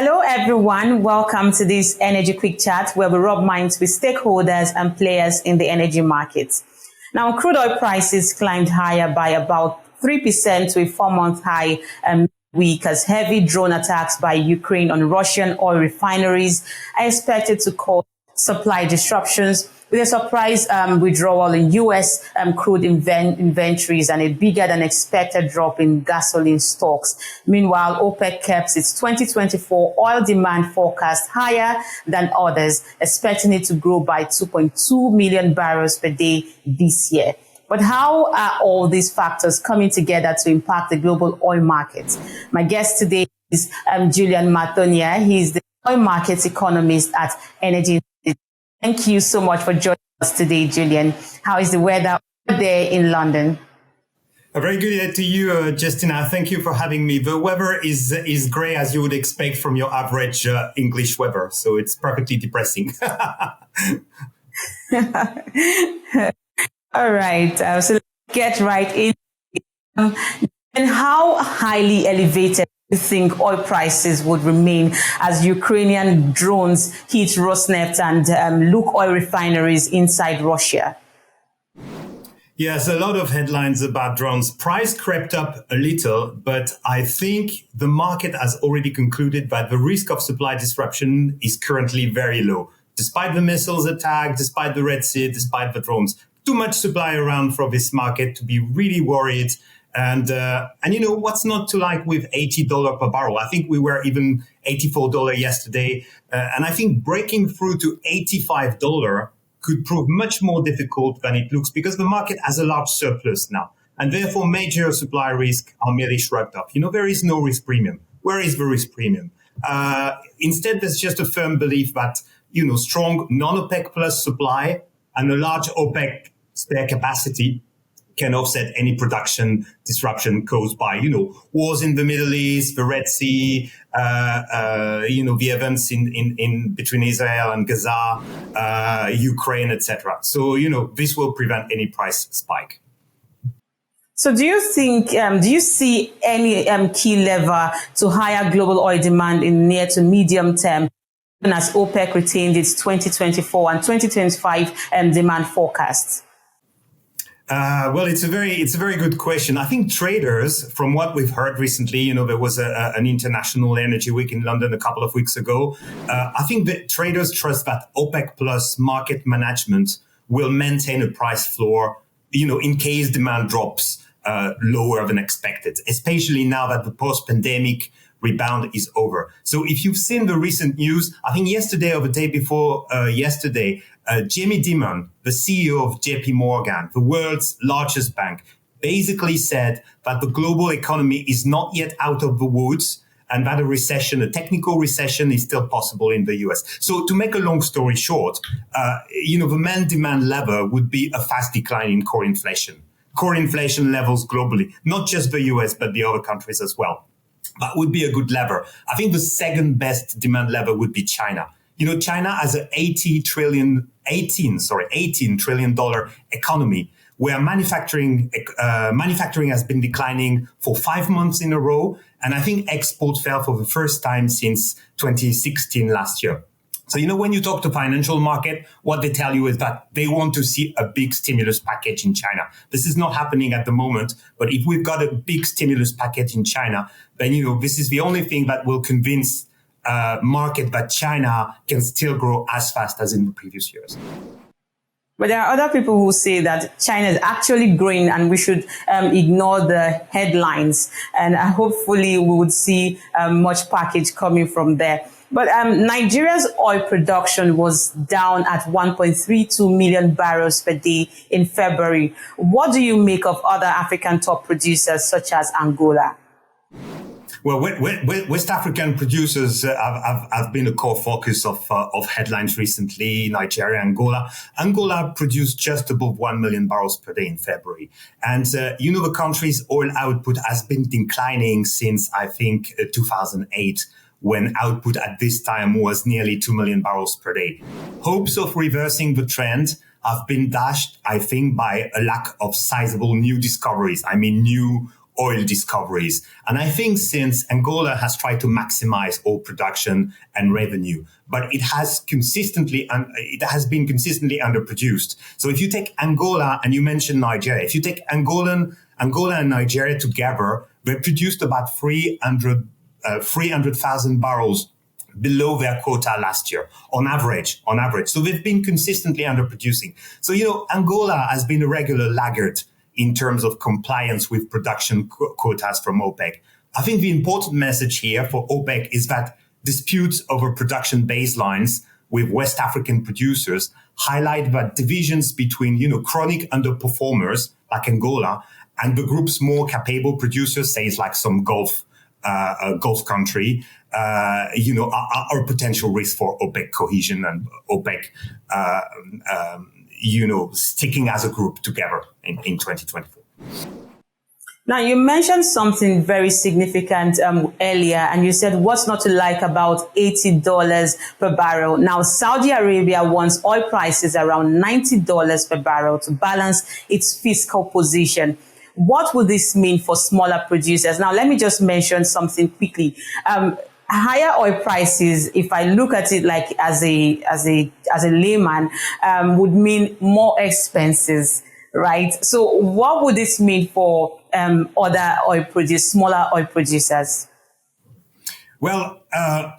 Hello, everyone. Welcome to this Energy Quick Chat where we rub minds with stakeholders and players in the energy markets. Now, crude oil prices climbed higher by about 3% to a 4-month high week as heavy drone attacks by Ukraine on Russian oil refineries are expected to cause supply disruptions, with a surprise withdrawal in U.S. Crude inventories and a bigger than expected drop in gasoline stocks. Meanwhile, OPEC kept its 2024 oil demand forecast higher than others, expecting it to grow by 2.2 million barrels per day this year. But how are all these factors coming together to impact the global oil market? My guest today is Julien Mathonniere. He is the oil markets economist at Energy. Thank you so much for joining us today, Julien. How is the weather there in London? A very good day to you, Justina. Thank you for having me. The weather is grey, as you would expect from your average English weather, so it's perfectly depressing. All right, so let's get right in. And how highly elevated do you think oil prices would remain as Ukrainian drones hit Rosneft and Lukoil refineries inside Russia? Yes, a lot of headlines about drones. Price crept up a little, but I think the market has already concluded that the risk of supply disruption is currently very low. Despite the missiles attack, despite the Red Sea, despite the drones, too much supply around for this market to be really worried. And you know, what's not to like with $80 per barrel? I think we were even $84 yesterday. And I think breaking through to $85 could prove much more difficult than it looks because the market has a large surplus now. And therefore, major supply risks are merely shrugged off. You know, there is no risk premium. Where is the risk premium? Instead, there's just a firm belief that, you know, strong non-OPEC plus supply and a large OPEC spare capacity can offset any production disruption caused by, you know, wars in the Middle East, the Red Sea, you know, the events in between Israel and Gaza, Ukraine, etc. So, you know, this will prevent any price spike. So do you think, do you see any key lever to higher global oil demand in near to medium term, even as OPEC retained its 2024 and 2025 demand forecasts? Well, it's a very good question. I think traders, from what we've heard recently, you know, there was an international energy week in London a couple of weeks ago. I think that traders trust that OPEC plus market management will maintain a price floor, you know, in case demand drops lower than expected, especially now that the post-pandemic rebound is over. So if you've seen the recent news, I think yesterday or the day before yesterday, Jamie Dimon, the CEO of JP Morgan, the world's largest bank, basically said that the global economy is not yet out of the woods and that a recession, a technical recession, is still possible in the US. So to make a long story short, you know, the main demand lever would be a fast decline in core inflation levels globally, not just the US, but the other countries as well. That would be a good lever. I think the second best demand lever would be China. You know, China has an $18 trillion economy where manufacturing has been declining for 5 months in a row. And I think export fell for the first time since 2016 last year. So, you know, when you talk to financial market, what they tell you is that they want to see a big stimulus package in China. This is not happening at the moment. But if we've got a big stimulus package in China, then, you know, this is the only thing that will convince market that China can still grow as fast as in the previous years. But there are other people who say that China is actually growing and we should ignore the headlines. And hopefully we would see much package coming from there. But Nigeria's oil production was down at 1.32 million barrels per day in February. What do you make of other African top producers such as Angola? Well, West African producers have been a core focus of headlines recently. Nigeria, Angola. Angola produced just above 1 million barrels per day in February. And, you know, the country's oil output has been declining since, I think, 2008. When output at this time was nearly 2 million barrels per day. Hopes of reversing the trend have been dashed, I think, by a lack of sizable new discoveries. I mean, new oil discoveries. And I think since Angola has tried to maximize oil production and revenue, but it has been consistently underproduced. So if you take Angola and you mentioned Nigeria, if you take Angola and Nigeria together, they produced about 300,000 barrels below their quota last year on average. So they've been consistently underproducing. So, Angola has been a regular laggard in terms of compliance with production quotas from OPEC. I think the important message here for OPEC is that disputes over production baselines with West African producers highlight that divisions between, chronic underperformers like Angola and the group's more capable producers, say it's like some Gulf country, are a potential risk for OPEC cohesion and OPEC, sticking as a group together in 2024. Now, you mentioned something very significant earlier, and you said what's not to like about $80 per barrel. Now, Saudi Arabia wants oil prices around $90 per barrel to balance its fiscal position. What would this mean for smaller producers? Now, let me just mention something quickly. Higher oil prices, if I look at it like as a layman, would mean more expenses, right? So what would this mean for other smaller oil producers? Well,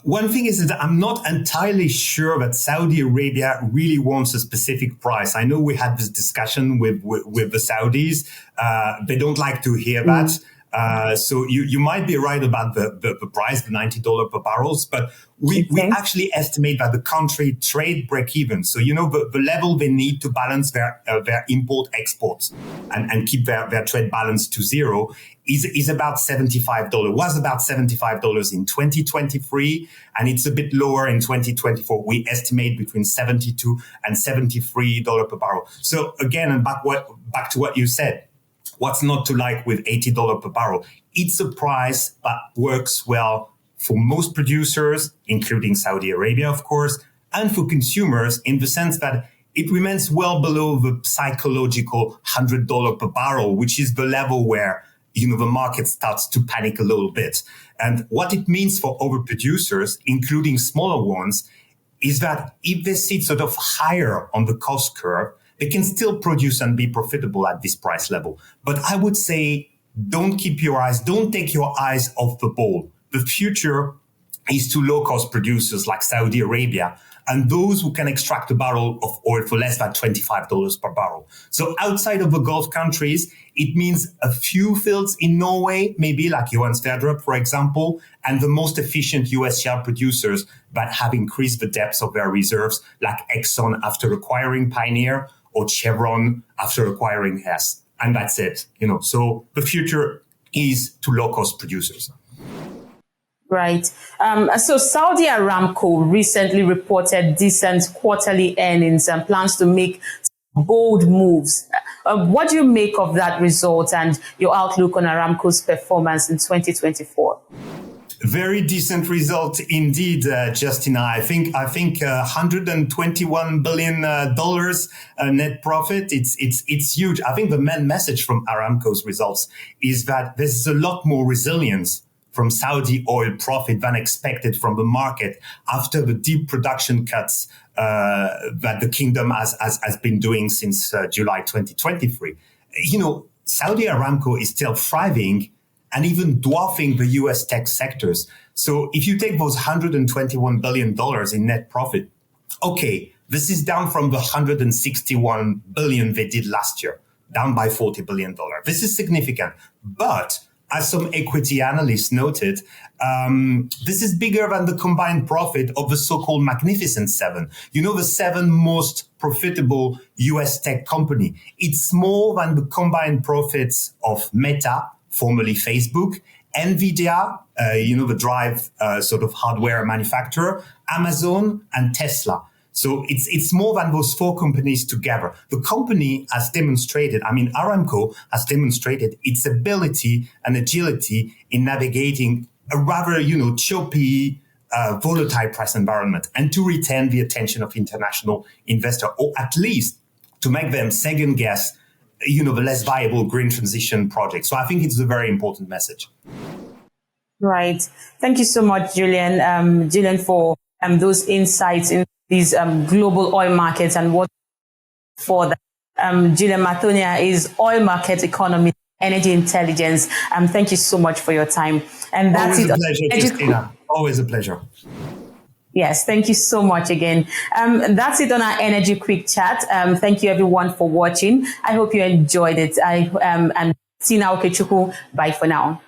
one thing is that I'm not entirely sure that Saudi Arabia really wants a specific price. I know we had this discussion with the Saudis. They don't like to hear that. So you might be right about the price, the $90 per barrels, but we actually estimate that the country trade break even. So, the level they need to balance their import exports and keep their trade balance to zero is about $75, was about $75 in 2023. And it's a bit lower in 2024. We estimate between $72 and $73 per barrel. So again, and back to what you said, what's not to like with $80 per barrel? It's a price that works well for most producers, including Saudi Arabia, of course, and for consumers in the sense that it remains well below the psychological $100 per barrel, which is the level where, the market starts to panic a little bit. And what it means for overproducers, including smaller ones, is that if they sit sort of higher on the cost curve, they can still produce and be profitable at this price level. But I would say, don't take your eyes off the ball. The future is to low-cost producers like Saudi Arabia and those who can extract a barrel of oil for less than $25 per barrel. So outside of the Gulf countries, it means a few fields in Norway, maybe like Johan Sverdrup, for example, and the most efficient US shale producers that have increased the depths of their reserves, like Exxon after acquiring Pioneer, or Chevron after acquiring Hess. And that's it. So the future is to low-cost producers. Right. So Saudi Aramco recently reported decent quarterly earnings and plans to make bold moves. What do you make of that result and your outlook on Aramco's performance in 2024? Very decent result indeed, Justina. I think $121 billion net profit. It's huge. I think the main message from Aramco's results is that there's a lot more resilience from Saudi oil profit than expected from the market after the deep production cuts that the kingdom has been doing since July 2023. Saudi Aramco is still thriving and even dwarfing the US tech sectors. So if you take those $121 billion in net profit, okay, this is down from the $161 billion they did last year, down by $40 billion. This is significant. But as some equity analysts noted, this is bigger than the combined profit of the so-called Magnificent Seven. The seven most profitable US tech company. It's more than the combined profits of Meta, formerly Facebook, Nvidia, the drive sort of hardware manufacturer, Amazon, and Tesla. So it's more than those four companies together. The company has demonstrated, Aramco has demonstrated its ability and agility in navigating a rather, choppy, volatile price environment and to retain the attention of international investors, or at least to make them second guess the less viable green transition projects. So I think it's a very important message. Right. Thank you so much, Julien, for those insights in these global oil markets and what for that. Julien Mathonniere is oil market economist, energy intelligence. Thank you so much for your time. And that's Always a pleasure, Justina. Always a pleasure. Yes, thank you so much again. That's it on our Energy Quick Chat. Thank you everyone for watching. I hope you enjoyed it. And Tina Okechukwu, bye for now.